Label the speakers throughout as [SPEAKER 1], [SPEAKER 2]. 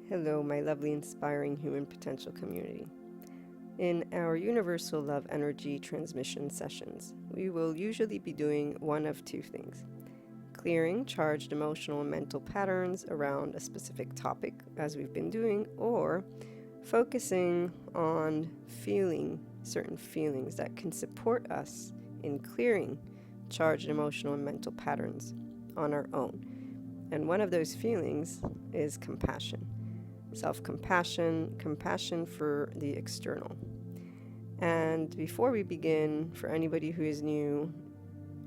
[SPEAKER 1] Hello, my lovely, inspiring human potential community. In our Universal Love Energy transmission sessions, we will usually be doing one of two things: clearing charged emotional and mental patterns around a specific topic, as we've been doing, or focusing on feeling certain feelings that can support us in clearing charged emotional and mental patterns on our own. And one of those feelings is compassion. Self-compassion, compassion for the external. And before we begin, for anybody who is new,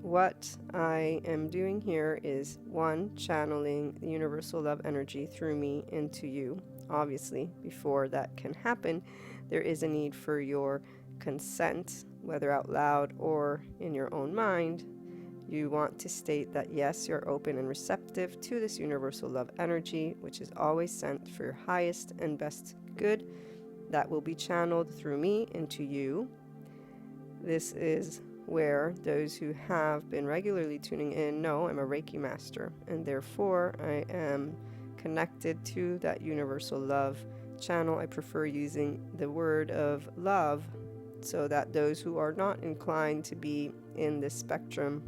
[SPEAKER 1] what I am doing here is, one, channeling the universal love energy through me into you. Obviously, before that can happen, there is a need for your consent, whether out loud or in your own mind. You want to state that yes, you're open and receptive to this universal love energy, which is always sent for your highest and best good, that will be channeled through me into you. This is where those who have been regularly tuning in know I'm a Reiki master, and therefore I am connected to that universal love channel. I prefer using the word of love so that those who are not inclined to be in this spectrum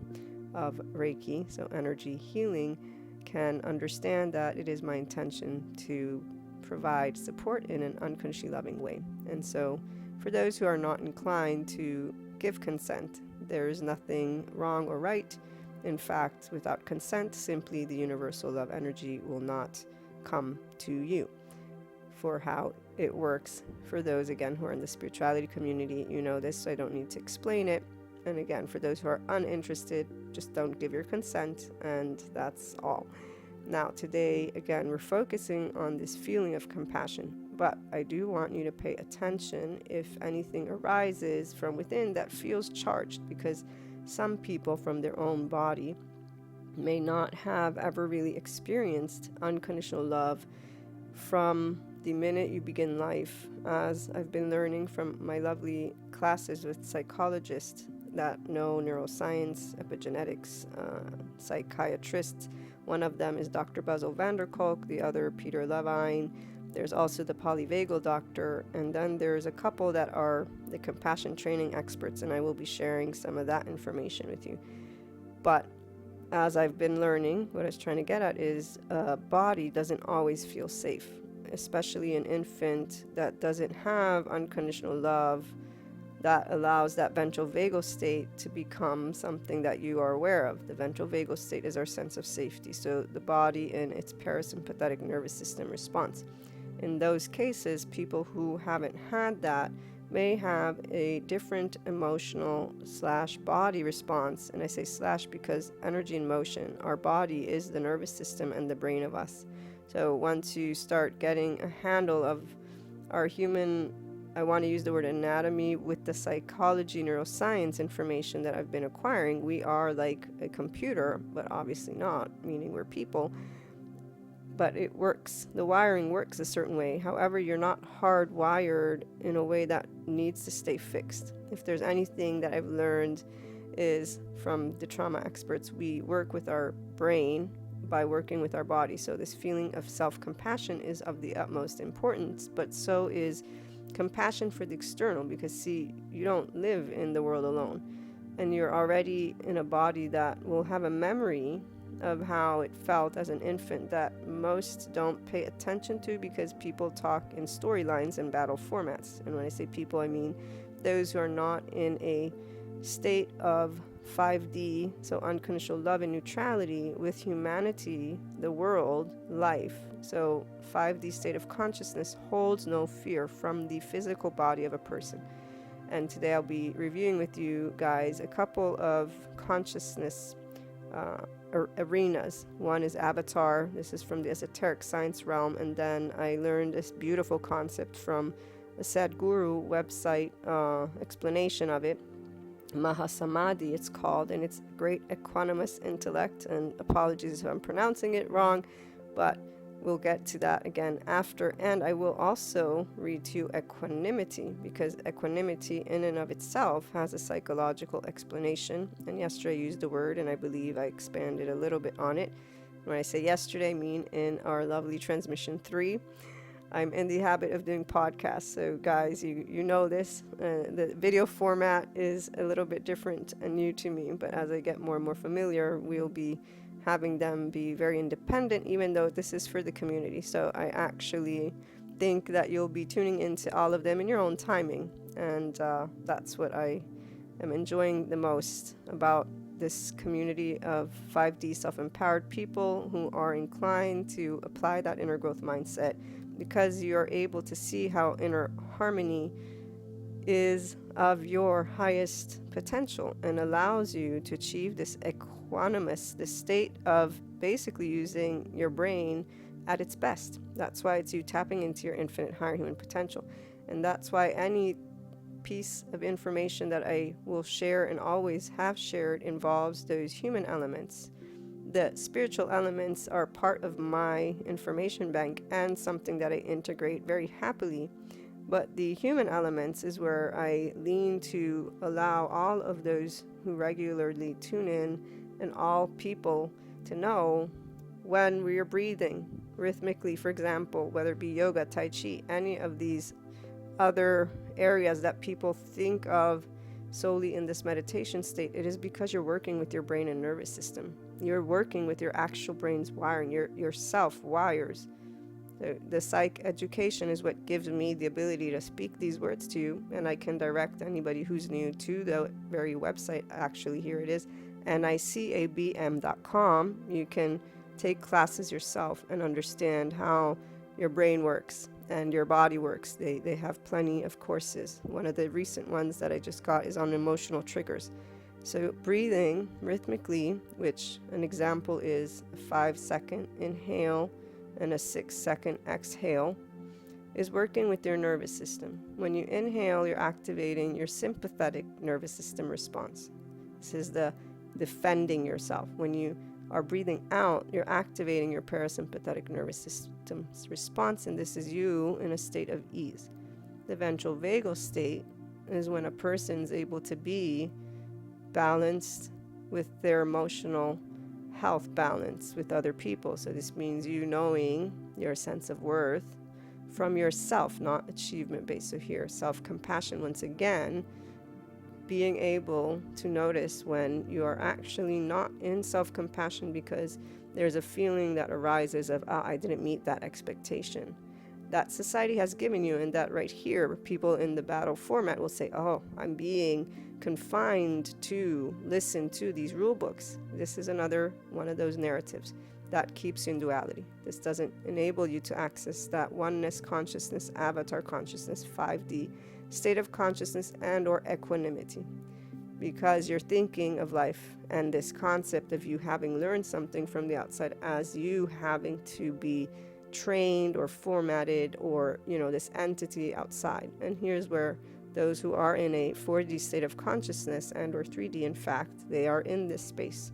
[SPEAKER 1] of Reiki, so energy healing, can understand that it is my intention to provide support in an unconditionally loving way. And so for those who are not inclined to give consent, there is nothing wrong or right. In fact, without consent, simply the universal love energy will not come to you. For how it works, for those again who are in the spirituality community, you know this, so I don't need to explain it. And again, for those who are uninterested, just don't give your consent, and that's all. Now, today, again, we're focusing on this feeling of compassion, but I do want you to pay attention if anything arises from within that feels charged, because some people from their own body may not have ever really experienced unconditional love from the minute you begin life. As I've been learning from my lovely classes with psychologists that know neuroscience, epigenetics, psychiatrists. One of them is Dr. Basil van der Kolk, the other Peter Levine. There's also the polyvagal doctor, and then there's a couple that are the compassion training experts, and I will be sharing some of that information with you. But as I've been learning, what I was trying to get at is a body doesn't always feel safe, especially an infant that doesn't have unconditional love that allows that ventral vagal state to become something that you are aware of. The ventral vagal state is our sense of safety, so the body and its parasympathetic nervous system response. In those cases, people who haven't had that may have a different emotional / body response, and I say / because energy and motion, our body is the nervous system and the brain of us. So once you start getting a handle of our human, I want to use the word anatomy, with the psychology, neuroscience information that I've been acquiring, we are like a computer, but obviously not, meaning we're people. But it works. The wiring works a certain way. However, you're not hardwired in a way that needs to stay fixed. If there's anything that I've learned is from the trauma experts, we work with our brain by working with our body. So this feeling of self-compassion is of the utmost importance, but so is compassion for the external, because see, you don't live in the world alone, and you're already in a body that will have a memory of how it felt as an infant that most don't pay attention to, because people talk in storylines and battle formats. And when I say people, I mean those who are not in a state of 5D, so unconditional love and neutrality with humanity, the world, life. So 5D state of consciousness holds no fear from the physical body of a person. And today I'll be reviewing with you guys a couple of consciousness arenas. One is avatar. This is from the esoteric science realm. And then I learned this beautiful concept from a Sadhguru website explanation of it. Mahasamadhi it's called, and it's great equanimous intellect, and apologies if I'm pronouncing it wrong, but we'll get to that again after. And I will also read to you equanimity, because equanimity in and of itself has a psychological explanation. And yesterday I used the word, and I believe I expanded a little bit on it. When I say yesterday, I mean in our lovely transmission 3. I'm in the habit of doing podcasts. So guys, you know this. The video format is a little bit different and new to me, but as I get more and more familiar, we'll be having them be very independent, even though this is for the community. So I actually think that you'll be tuning into all of them in your own timing. And that's what I am enjoying the most about this community of 5D self-empowered people who are inclined to apply that inner growth mindset, because you're able to see how inner harmony is of your highest potential and allows you to achieve this equanimous, this state of basically using your brain at its best. That's why it's you tapping into your infinite higher human potential. And that's why any piece of information that I will share and always have shared involves those human elements. The spiritual elements are part of my information bank and something that I integrate very happily. But the human elements is where I lean to allow all of those who regularly tune in and all people to know when we are breathing rhythmically, for example, whether it be yoga, tai chi, any of these other areas that people think of solely in this meditation state, it is because you're working with your brain and nervous system. You're working with your actual brain's wiring, your self wires. The psych education is what gives me the ability to speak these words to you, and I can direct anybody who's new to the very website. Actually, here it is, nicabm.com. You can take classes yourself and understand how your brain works and your body works. They have plenty of courses. One of the recent ones that I just got is on emotional triggers. So breathing rhythmically, which an example is a 5-second inhale and a 6-second exhale, is working with your nervous system. When you inhale, you're activating your sympathetic nervous system response. This is the defending yourself. When you are breathing out, you're activating your parasympathetic nervous system's response, and this is you in a state of ease. The ventral vagal state is when a person is able to be balanced with their emotional health balance with other people. So this means you knowing your sense of worth from yourself, not achievement based. So here, self-compassion, once again, being able to notice when you are actually not in self-compassion because there's a feeling that arises of, I didn't meet that expectation that society has given you. And that right here, people in the battle format will say, I'm being confined to listen to these rule books. This is another one of those narratives that keeps you in duality. This doesn't enable you to access that oneness consciousness, avatar consciousness, 5D state of consciousness and or equanimity, because you're thinking of life and this concept of you having learned something from the outside as you having to be trained or formatted or this entity outside. And here's where those who are in a 4D state of consciousness and or 3D, in fact, they are in this space.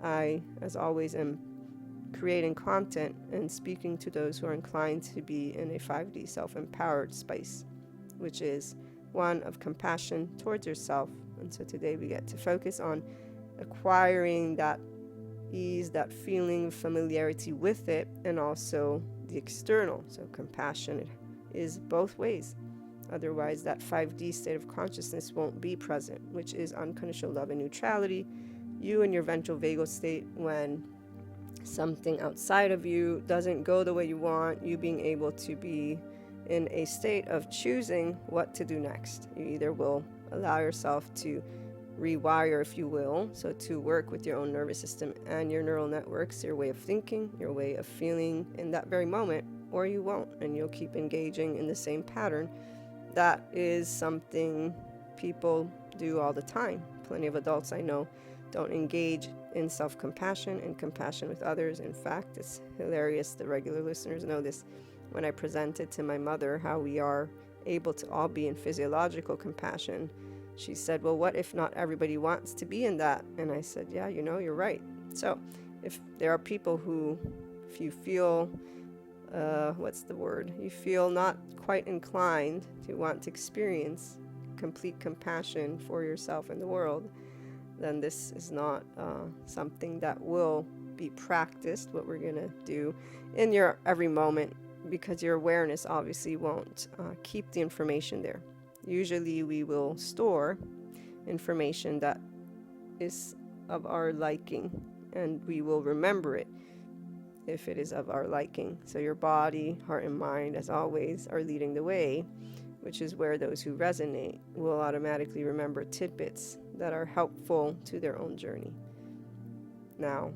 [SPEAKER 1] I, as always, am creating content and speaking to those who are inclined to be in a 5D self-empowered space, which is one of compassion towards yourself. And so today we get to focus on acquiring that ease, that feeling of familiarity with it, and also the external. So compassion is both ways. Otherwise, that 5D state of consciousness won't be present, which is unconditional love and neutrality. You in your ventral vagal state, when something outside of you doesn't go the way you want, you being able to be in a state of choosing what to do next. You either will allow yourself to rewire, if you will, so to work with your own nervous system and your neural networks, your way of thinking, your way of feeling in that very moment, or you won't, and you'll keep engaging in the same pattern. That is something people do all the time. Plenty of adults I know don't engage in self-compassion and compassion with others. In fact, it's hilarious. The regular listeners know this. When I presented to my mother how we are able to all be in physiological compassion, she said, well, what if not everybody wants to be in that? And I said, yeah, you're right. So if there are people who, if you feel, you feel not quite inclined to want to experience complete compassion for yourself and the world, then this is not something that will be practiced, what we're going to do in your every moment, because your awareness obviously won't keep the information there. Usually we will store information that is of our liking, and we will remember it if it is of our liking. So your body, heart, and mind, as always, are leading the way, which is where those who resonate will automatically remember tidbits that are helpful to their own journey. Now,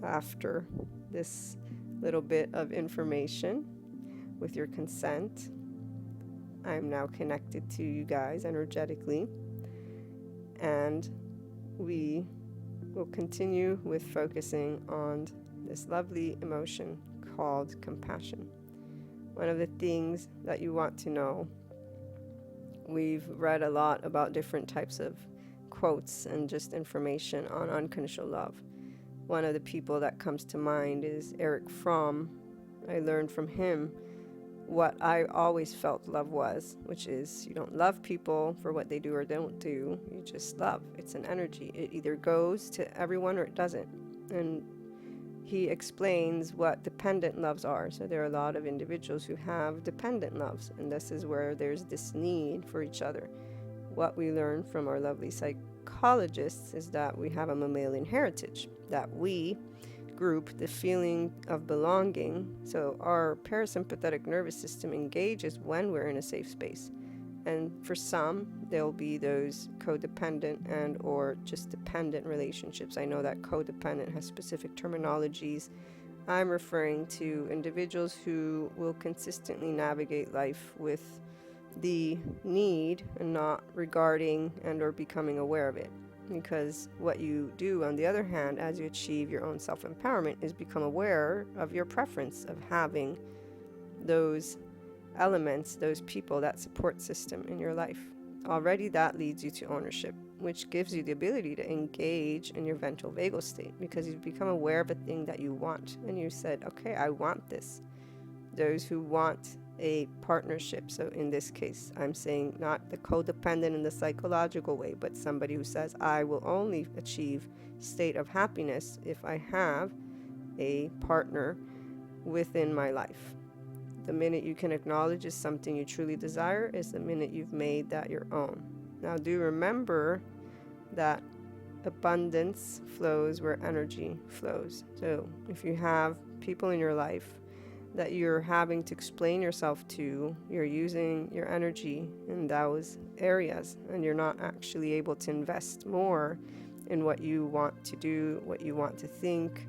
[SPEAKER 1] after this little bit of information, with your consent, I'm now connected to you guys energetically, and we will continue with focusing on this lovely emotion called compassion. One of the things that you want to know, we've read a lot about different types of quotes and just information on unconditional love. One of the people that comes to mind is Eric Fromm. I learned from him what I always felt love was, which is you don't love people for what they do or don't do. You just love. It's an energy. It either goes to everyone or it doesn't. And he explains what dependent loves are. So there are a lot of individuals who have dependent loves, and this is where there's this need for each other. What we learn from our lovely psychologists is that we have a mammalian heritage, that we group the feeling of belonging. So our parasympathetic nervous system engages when we're in a safe space. And for some, there'll be those codependent and or just dependent relationships. I know that codependent has specific terminologies. I'm referring to individuals who will consistently navigate life with the need and not regarding and or becoming aware of it. Because what you do, on the other hand, as you achieve your own self-empowerment, is become aware of your preference of having those elements, those people, that support system in your life. Already that leads you to ownership, which gives you the ability to engage in your ventral vagal state, because you've become aware of a thing that you want, and you said, okay, I want this. Those who want a partnership, so in this case, I'm saying not the codependent in the psychological way, but somebody who says, I will only achieve state of happiness if I have a partner within my life. The minute you can acknowledge is something you truly desire is the minute you've made that your own. Now do remember that abundance flows where energy flows. So if you have people in your life that you're having to explain yourself to, you're using your energy in those areas, and you're not actually able to invest more in what you want to do, what you want to think,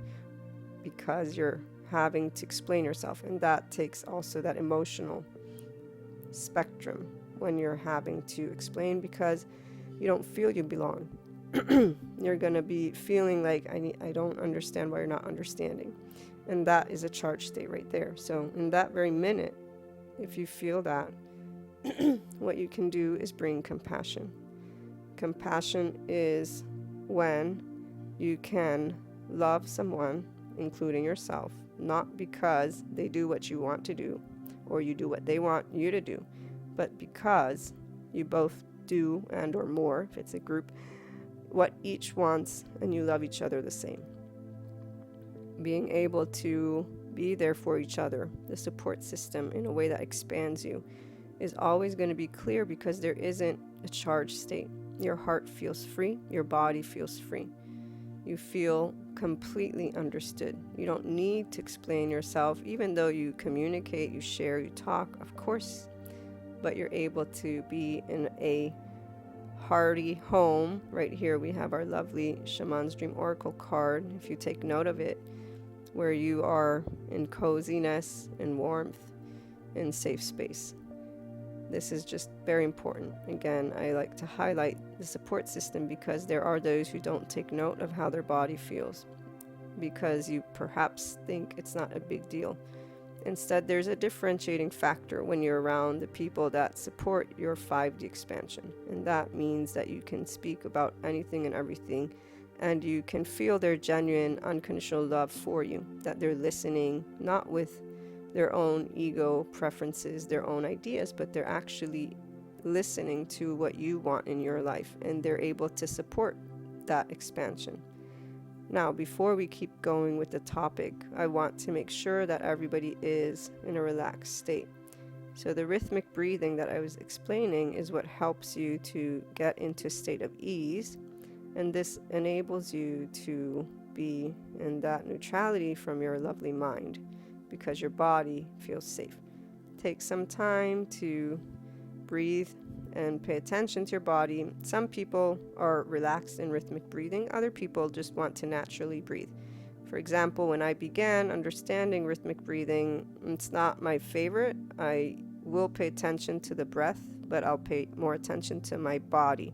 [SPEAKER 1] because you're having to explain yourself. And that takes also that emotional spectrum when you're having to explain, because you don't feel you belong. You're going to be feeling like, I don't understand why you're not understanding. And that is a charge state right there. So in that very minute, if you feel that, what you can do is bring compassion. Compassion is when you can love someone, including yourself, not because they do what you want to do or you do what they want you to do, but because you both do, and or more, if it's a group, what each wants, and you love each other the same. Being able to be there for each other, the support system, in a way that expands you, is always going to be clear, because there isn't a charged state. Your heart feels free, your body feels free. You feel completely understood. You don't need to explain yourself, even though you communicate, you share, you talk, of course, but you're able to be in a hearty home. Right here we have our lovely Shaman's Dream Oracle card, if you take note of it, where you are in coziness and warmth and safe space. This is just very important. Again, I like to highlight the support system, because there are those who don't take note of how their body feels, because you perhaps think it's not a big deal. Instead, there's a differentiating factor when you're around the people that support your 5D expansion. And that means that you can speak about anything and everything, and you can feel their genuine unconditional love for you, that they're listening, not with their own ego preferences, their own ideas, but they're actually listening to what you want in your life, and they're able to support that expansion. Now, before we keep going with the topic, I want to make sure that everybody is in a relaxed state. So the rhythmic breathing that I was explaining is what helps you to get into a state of ease, and this enables you to be in that neutrality from your lovely mind because your body feels safe. Take some time to breathe and pay attention to your body. Some people are relaxed in rhythmic breathing, other people just want to naturally breathe. For example, when I began understanding rhythmic breathing, it's not my favorite. I will pay attention to the breath, but I'll pay more attention to my body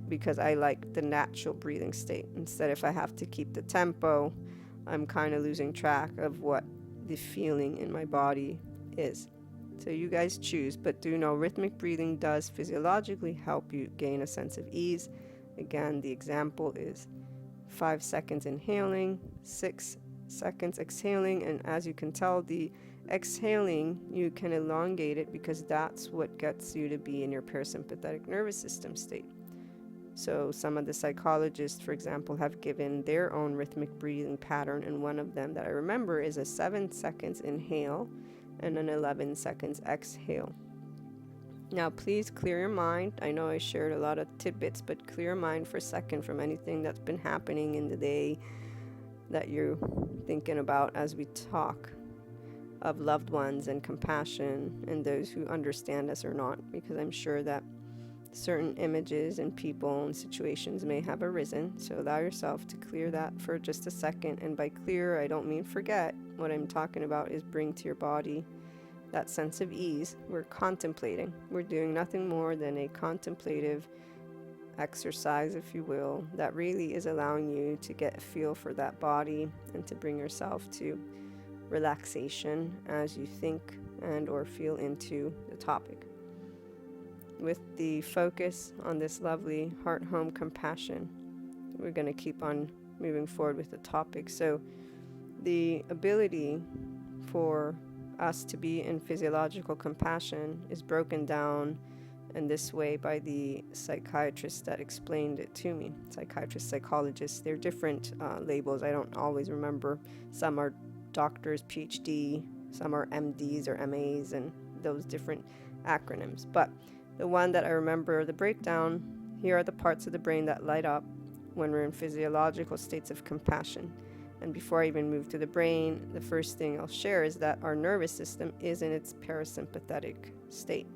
[SPEAKER 1] because I like the natural breathing state. Instead, if I have to keep the tempo, I'm kind of losing track of what the feeling in my body is. So you guys choose, but do know rhythmic breathing does physiologically help you gain a sense of ease. Again, the example is 5 seconds inhaling, 6 seconds exhaling, and as you can tell, the exhaling, you can elongate it because that's what gets you to be in your parasympathetic nervous system state. So some of the psychologists, for example, have given their own rhythmic breathing pattern, and one of them that I remember is a 7 seconds inhale and an 11 seconds exhale. Now, please clear your mind. I know I shared a lot of tidbits, but clear your mind for a second from anything that's been happening in the day that you're thinking about as we talk of loved ones and compassion and those who understand us or not, because I'm sure that certain images and people and situations may have arisen. So allow yourself to clear that for just a second. And by clear, I don't mean forget. What I'm talking about is bring to your body that sense of ease. We're contemplating. We're doing nothing more than a contemplative exercise, if you will, that really is allowing you to get a feel for that body and to bring yourself to relaxation as you think and or feel into the topic. With the focus on this lovely heart home compassion, we're going to keep on moving forward with the topic. So the ability for us to be in physiological compassion is broken down in this way by the psychiatrist that explained it to me. Psychiatrists, psychologists, they're different labels. I don't always remember. Some are doctors, PhD, some are MDs or MAs, and those different acronyms. But the one that I remember, the breakdown, here are the parts of the brain that light up when we're in physiological states of compassion. And before I even move to the brain, the first thing I'll share is that our nervous system is in its parasympathetic state.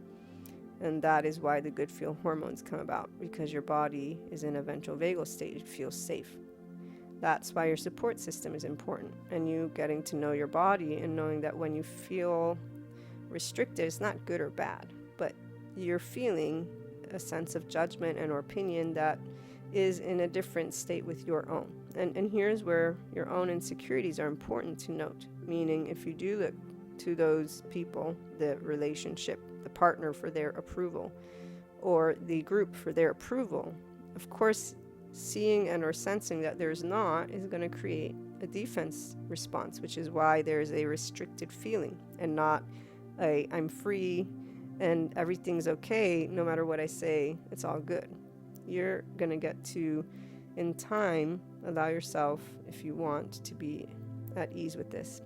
[SPEAKER 1] And that is why the good feel hormones come about, because your body is in a ventral vagal state. It feels safe. That's why your support system is important. And you getting to know your body and knowing that when you feel restricted, it's not good or bad, but you're feeling a sense of judgment and or opinion that is in a different state with your own. And here's where your own insecurities are important to note. Meaning, if you do look to those people, the relationship, the partner for their approval, or the group for their approval, of course, seeing and or sensing that there's not is going to create a defense response, which is why there's a restricted feeling and not a I'm free and everything's okay, no matter what I say, it's all good. You're going to get to, in time, allow yourself, if you want, to be at ease with this.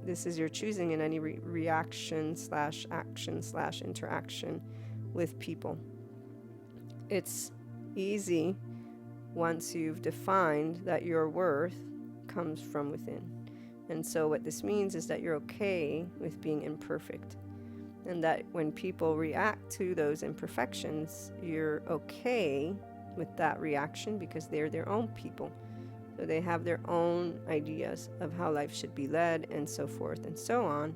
[SPEAKER 1] This is your choosing in any reaction / action / interaction with people. It's easy once you've defined that your worth comes from within. And so what this means is that you're okay with being imperfect. And that when people react to those imperfections, you're okay with that reaction because they're their own people. So they have their own ideas of how life should be led and so forth and so on.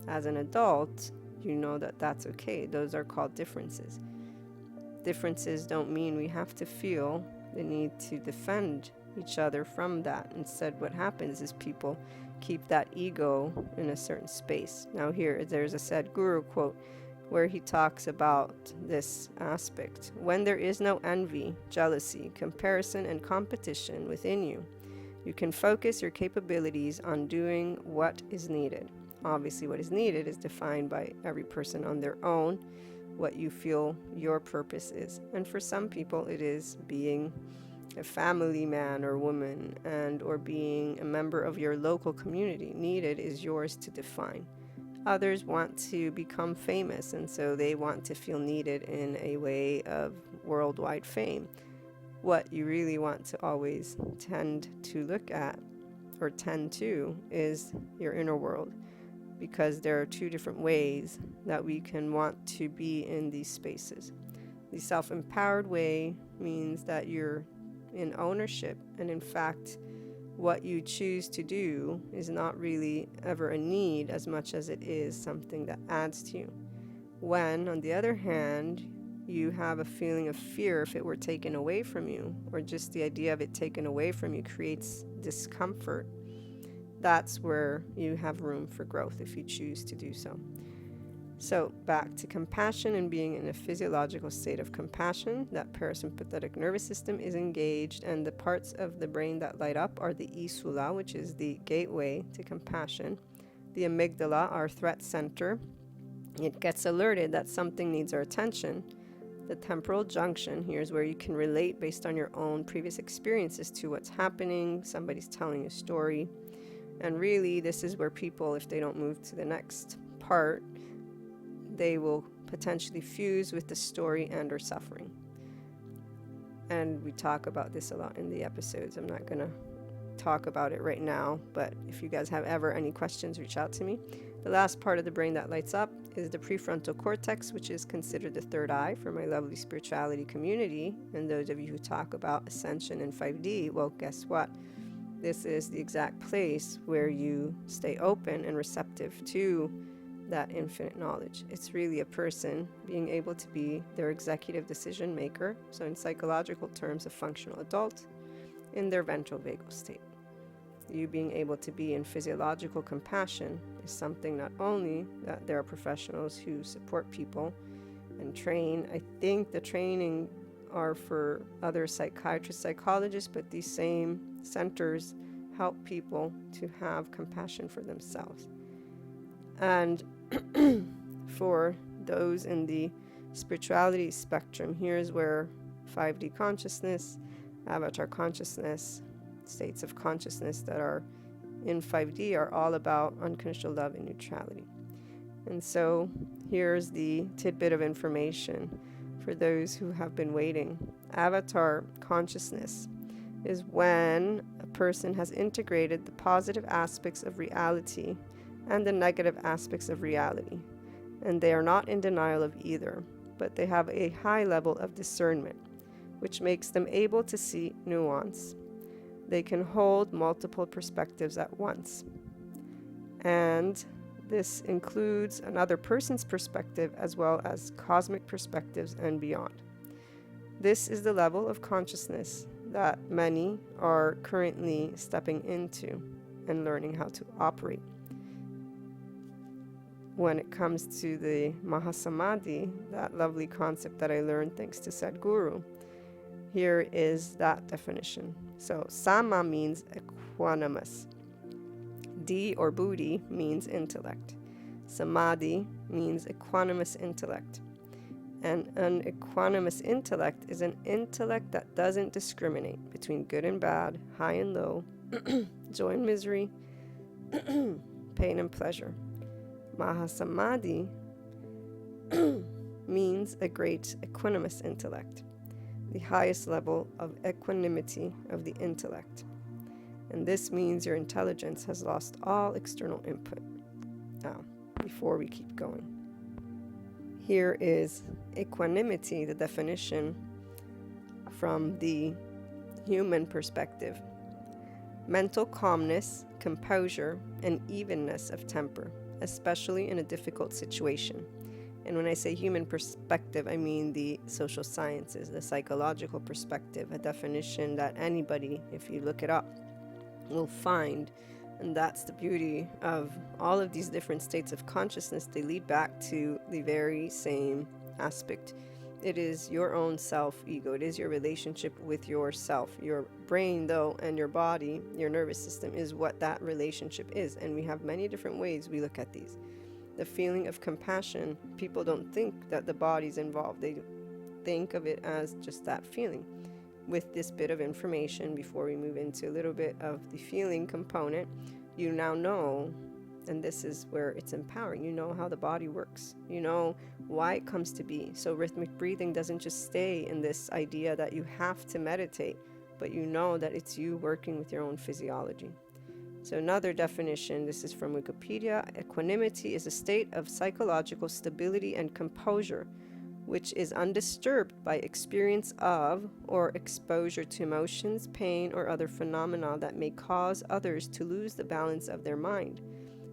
[SPEAKER 1] As an adult, you know that that's okay. Those are called differences. Differences don't mean we have to feel the need to defend each other from that. Instead, what happens is people keep that ego in a certain space. Now here, there's a Sadhguru quote where he talks about this aspect. When there is no envy, jealousy, comparison, and competition within you, you can focus your capabilities on doing what is needed. Obviously, what is needed is defined by every person on their own, what you feel your purpose is. And for some people, it is being a family man or woman, and or being a member of your local community. Needed is yours to define. Others want to become famous, and so they want to feel needed in a way of worldwide fame. What you really want to always tend to look at or tend to is your inner world, because there are two different ways that we can want to be in these spaces. The self-empowered way means that you're in ownership, and in fact, what you choose to do is not really ever a need as much as it is something that adds to you. When, on the other hand, you have a feeling of fear if it were taken away from you, or just the idea of it taken away from you creates discomfort, that's where you have room for growth if you choose to do so. So back to compassion and being in a physiological state of compassion. That parasympathetic nervous system is engaged, and the parts of the brain that light up are the insula, which is the gateway to compassion. The amygdala, our threat center, it gets alerted that something needs our attention. The temporal junction, here's where you can relate based on your own previous experiences to what's happening. Somebody's telling a story, and really this is where people, if they don't move to the next part, they will potentially fuse with the story and or suffering. And we talk about this a lot in the episodes. I'm not going to talk about it right now, but if you guys have ever any questions, reach out to me. The last part of the brain that lights up is the prefrontal cortex, which is considered the third eye for my lovely spirituality community. And those of you who talk about ascension in 5D, well, guess what? This is the exact place where you stay open and receptive to that infinite knowledge. It's really a person being able to be their executive decision maker, so in psychological terms, a functional adult in their ventral vagal state. You being able to be in physiological compassion is something not only that there are professionals who support people and train. I think the training are for other psychiatrists, psychologists, but these same centers help people to have compassion for themselves. And for those in the spirituality spectrum, here's where 5D consciousness, avatar consciousness, states of consciousness that are in 5D are all about unconditional love and neutrality. And so here's the tidbit of information for those who have been waiting. Avatar consciousness is when a person has integrated the positive aspects of reality and the negative aspects of reality, and they are not in denial of either, but they have a high level of discernment, which makes them able to see nuance. They can hold multiple perspectives at once, and this includes another person's perspective as well as cosmic perspectives and beyond. This is the level of consciousness that many are currently stepping into and learning how to operate. When it comes to the Mahasamadhi, that lovely concept that I learned thanks to Sadhguru, here is that definition. So Sama means equanimous. D or Buddhi means intellect. Samadhi means equanimous intellect. And an equanimous intellect is an intellect that doesn't discriminate between good and bad, high and low, joy and misery, pain and pleasure. Mahasamadhi means a great equanimous intellect, the highest level of equanimity of the intellect. And this means your intelligence has lost all external input. Now, before we keep going, here is equanimity, the definition from the human perspective. Mental calmness, composure, and evenness of temper, especially in a difficult situation. And when I say human perspective, I mean the social sciences, the psychological perspective, a definition that anybody, if you look it up, will find. And that's the beauty of all of these different states of consciousness. They lead back to the very same aspect. It is your own self-ego. It is your relationship with yourself. Your brain, though, and your body, your nervous system, is what that relationship is. And we have many different ways we look at these. The feeling of compassion, people don't think that the body's involved. They think of it as just that feeling. with this bit of information, before we move into a little bit of the feeling component, you now know, and this is where it's empowering, you know how the body works, you know why it comes to be. So rhythmic breathing doesn't just stay in this idea that you have to meditate, but you know that it's you working with your own physiology. So another definition, this is from Wikipedia: equanimity is a state of psychological stability and composure, which is undisturbed by experience of or exposure to emotions, pain, or other phenomena that may cause others to lose the balance of their mind.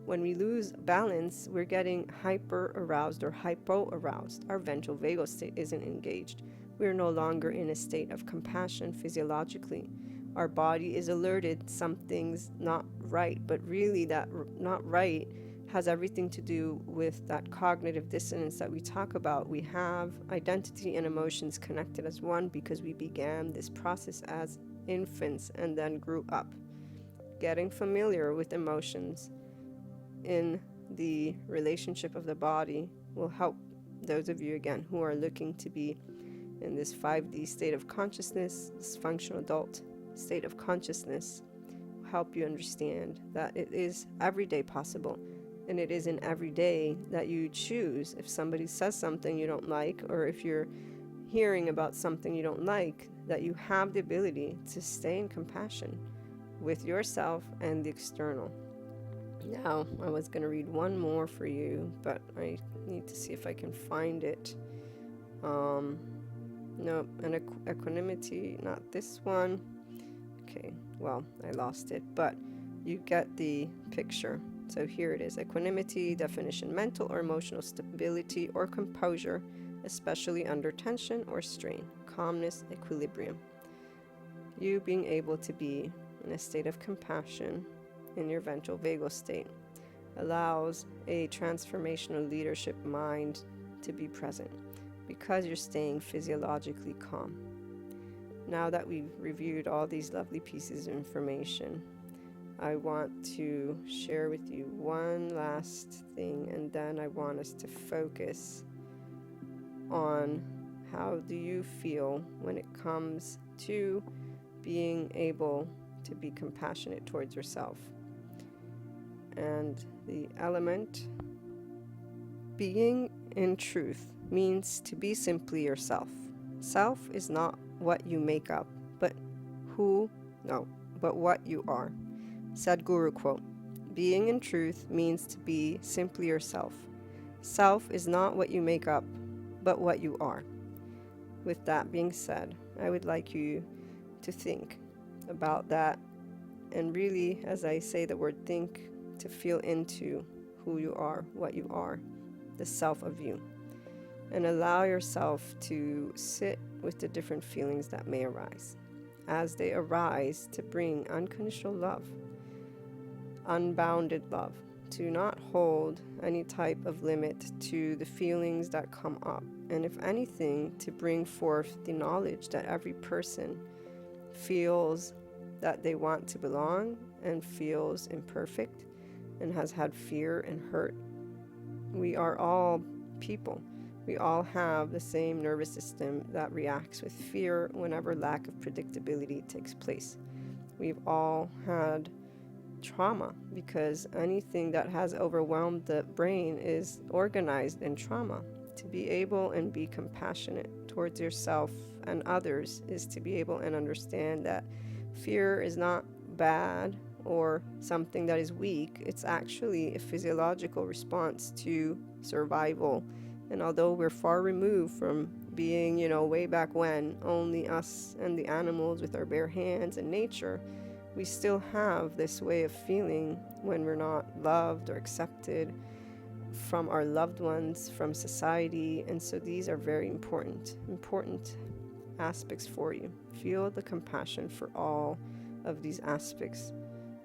[SPEAKER 1] When we lose balance, we're getting hyper-aroused or hypo-aroused. Our ventral vagal state isn't engaged. We're no longer in a state of compassion physiologically. Our body is alerted something's not right, but really that not right has everything to do with that cognitive dissonance that we talk about. We have identity and emotions connected as one because we began this process as infants and then grew up. Getting familiar with emotions in the relationship of the body will help those of you, again, who are looking to be in this 5D state of consciousness, this functional adult state of consciousness, help you understand that it is every day possible, and it is in every day that you choose. If somebody says something you don't like, or if you're hearing about something you don't like, that you have the ability to stay in compassion with yourself and the external. Now, I was going to read one more for you, but I need to see if I can find it. No, an equanimity, not this one. Okay, well, I lost it, but you get the picture. So here it is. Equanimity, definition: mental or emotional stability or composure, especially under tension or strain. Calmness, equilibrium. You being able to be in a state of compassion in your ventral vagal state allows a transformational leadership mind to be present because you're staying physiologically calm. Now that we've reviewed all these lovely pieces of information, I want to share with you one last thing, and then I want us to focus on how do you feel when it comes to being able to be compassionate towards yourself. And the element, being in truth, means to be simply yourself. Self is not what you make up, but what you are. Sadhguru quote: being in truth means to be simply yourself. Self is not what you make up, but what you are. With that being said, I would like you to think about that, and really, as I say the word think, to feel into who you are, what you are, the self of you, and allow yourself to sit with the different feelings that may arise. As they arise, to bring unconditional love, unbounded love, to not hold any type of limit to the feelings that come up, and if anything, to bring forth the knowledge that every person feels that they want to belong and feels imperfect and has had fear and hurt. We are all people. We all have the same nervous system that reacts with fear whenever lack of predictability takes place. We've all had trauma, because anything that has overwhelmed the brain is organized in trauma. To be able and be compassionate towards yourself and others is to be able and understand that fear is not bad or something that is weak. It's actually a physiological response to survival. And although we're far removed from being, way back when, only us and the animals with our bare hands and nature, we still have this way of feeling when we're not loved or accepted from our loved ones, from society. And so these are very important aspects for you. Feel the compassion for all of these aspects.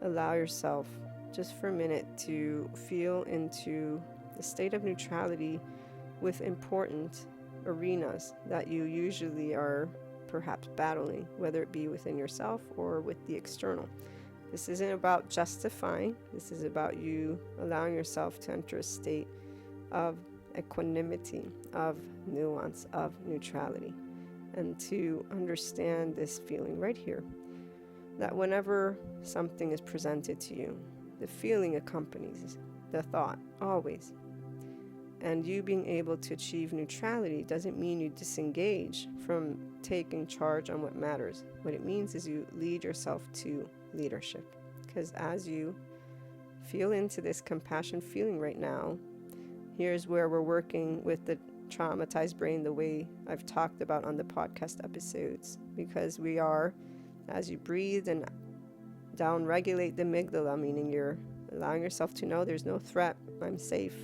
[SPEAKER 1] Allow yourself just for a minute to feel into the state of neutrality with important arenas that you usually are perhaps battling, whether it be within yourself or with the external. This isn't about justifying. This is about you allowing yourself to enter a state of equanimity, of nuance, of neutrality. and to understand this feeling right here, that whenever something is presented to you, the feeling accompanies the thought, always. And you being able to achieve neutrality doesn't mean you disengage from taking charge on what matters. What it means is you lead yourself to leadership. Because as you feel into this compassion feeling right now, here's where we're working with the traumatized brain the way I've talked about on the podcast episodes. Because we are, as you breathe and down-regulate the amygdala, meaning you're allowing yourself to know there's no threat, I'm safe.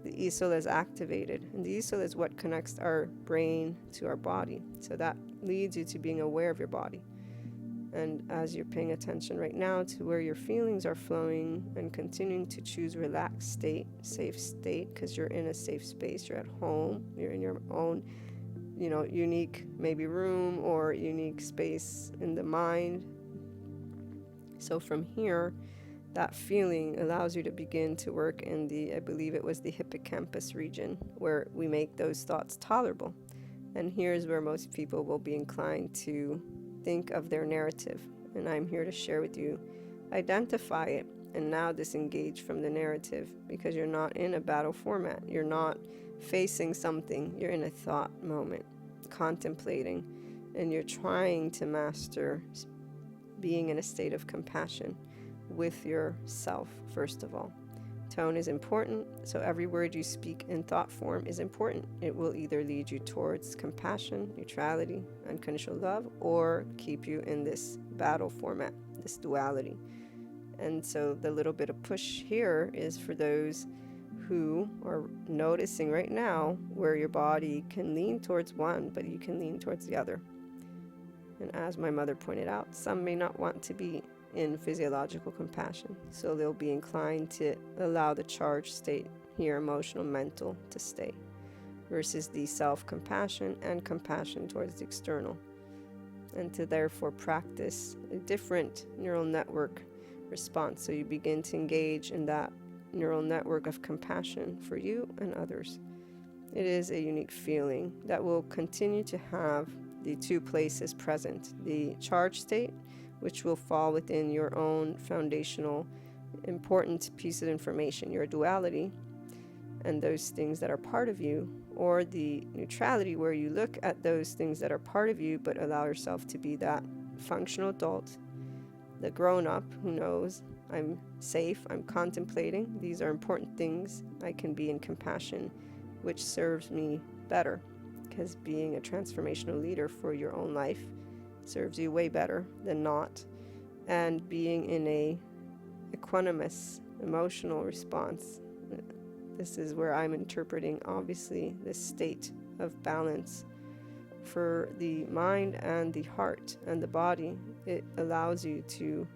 [SPEAKER 1] The ESOL is activated, and the ESOL is what connects our brain to our body. So that leads you to being aware of your body. And as you're paying attention right now to where your feelings are flowing and continuing to choose relaxed state, safe state, because you're in a safe space, you're at home, you're in your own, unique maybe room or unique space in the mind. So from here, that feeling allows you to begin to work in I believe it was the hippocampus region, where we make those thoughts tolerable. And here's where most people will be inclined to think of their narrative. And I'm here to share with you, identify it, and now disengage from the narrative, because you're not in a battle format. You're not facing something. You're in a thought moment, contemplating, and you're trying to master being in a state of compassion with yourself, first of all. Tone is important, so every word you speak in thought form is important. It will either lead you towards compassion, neutrality, unconditional love, or keep you in this battle format, this duality. And so the little bit of push here is for those who are noticing right now where your body can lean towards one, but you can lean towards the other. And as my mother pointed out, some may not want to be in physiological compassion, so they'll be inclined to allow the charged state here, emotional, mental, to stay, versus the self-compassion and compassion towards the external, and to therefore practice a different neural network response. So you begin to engage in that neural network of compassion for you and others. It is a unique feeling that will continue to have the two places present, the charged state, which will fall within your own foundational important piece of information, your duality, and those things that are part of you, or the neutrality, where you look at those things that are part of you, but allow yourself to be that functional adult, the grown-up who knows, I'm safe, I'm contemplating, these are important things, I can be in compassion, which serves me better, because being a transformational leader for your own life serves you way better than not. And being in a equanimous emotional response, this is where I'm interpreting, obviously, this state of balance for the mind and the heart and the body. It allows you to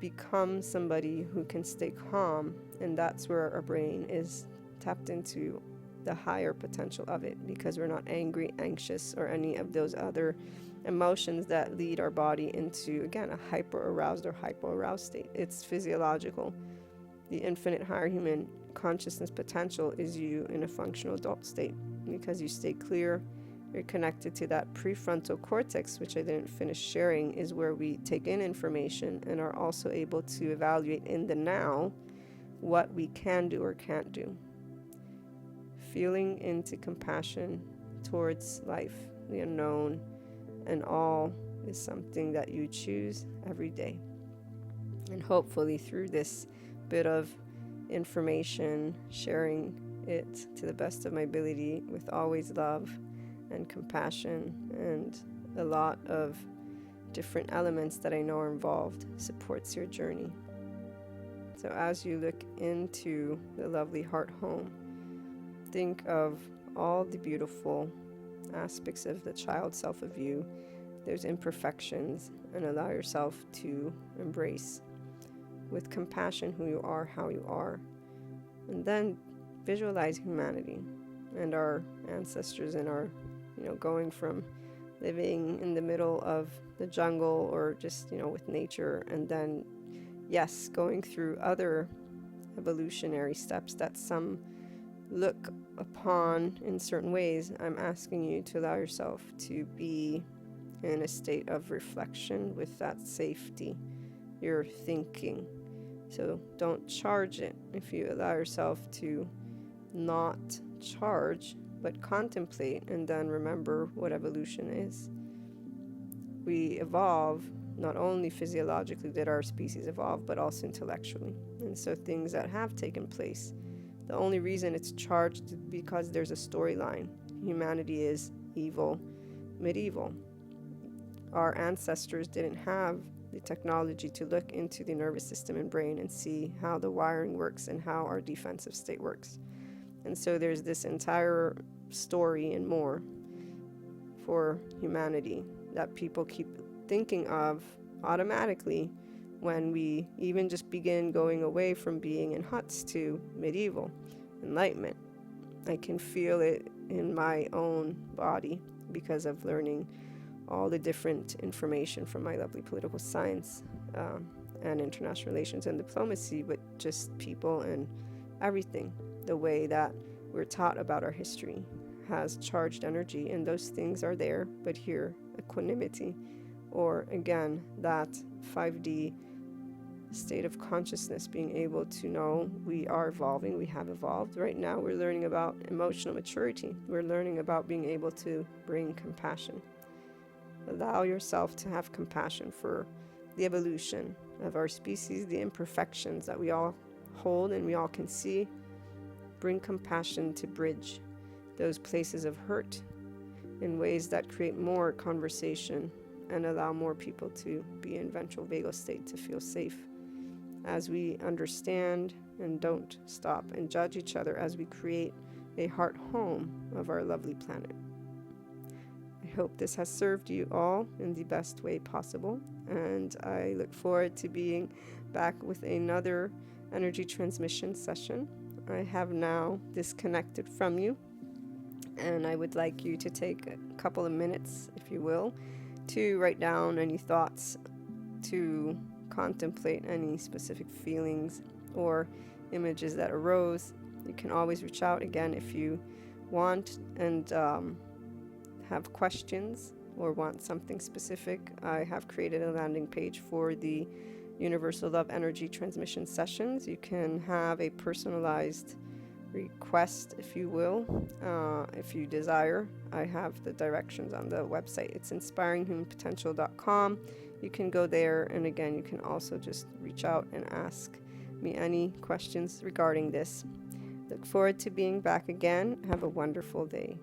[SPEAKER 1] become somebody who can stay calm, and that's where our brain is tapped into the higher potential of it, because we're not angry, anxious, or any of those other emotions that lead our body into, again, a hyper-aroused or hypo-aroused state. It's physiological. The infinite higher human consciousness potential is you in a functional adult state, because you stay clear, you're connected to that prefrontal cortex, which I didn't finish sharing, is where we take in information and are also able to evaluate in the now what we can do or can't do. Feeling into compassion towards life, the unknown, and all is something that you choose every day. And hopefully through this bit of information, sharing it to the best of my ability with always love and compassion and a lot of different elements that I know are involved, supports your journey. So as you look into the lovely heart home, think of all the beautiful aspects of the child self of you, those imperfections, and allow yourself to embrace with compassion who you are, how you are. And then visualize humanity and our ancestors and our, going from living in the middle of the jungle or just, with nature, and then, yes, going through other evolutionary steps that some look upon in certain ways, I'm asking you to allow yourself to be in a state of reflection with that safety. You're thinking. So don't charge it. If you allow yourself to not charge, but contemplate and then remember what evolution is. We evolve, not only physiologically did our species evolve, but also intellectually. And so things that have taken place, the only reason it's charged is because there's a storyline. Humanity is evil, medieval. Our ancestors didn't have the technology to look into the nervous system and brain and see how the wiring works and how our defensive state works. And so there's this entire story and more for humanity that people keep thinking of automatically when we even just begin going away from being in huts to medieval enlightenment. I can feel it in my own body because of learning all the different information from my lovely political science and international relations and diplomacy, but just people and everything. The way that we're taught about our history has charged energy, and those things are there, but here, equanimity, or again, that 5D state of consciousness, being able to know we are evolving, we have evolved. Right now, we're learning about emotional maturity. We're learning about being able to bring compassion. Allow yourself to have compassion for the evolution of our species, the imperfections that we all hold and we all can see. Bring compassion to bridge those places of hurt in ways that create more conversation and allow more people to be in ventral vagal state to feel safe as we understand and don't stop and judge each other as we create a heart home of our lovely planet. I hope this has served you all in the best way possible, and I look forward to being back with another energy transmission session. I have now disconnected from you, and I would like you to take a couple of minutes, if you will, to write down any thoughts, to contemplate any specific feelings or images that arose. You can always reach out again if you want and have questions or want something specific. I have created a landing page for the Universal Love Energy Transmission Sessions. You can have a personalized request, if you will, if you desire. I have the directions on the website. It's inspiringhumanpotential.com. You can go there, and again, you can also just reach out and ask me any questions regarding this. Look forward to being back again. Have a wonderful day.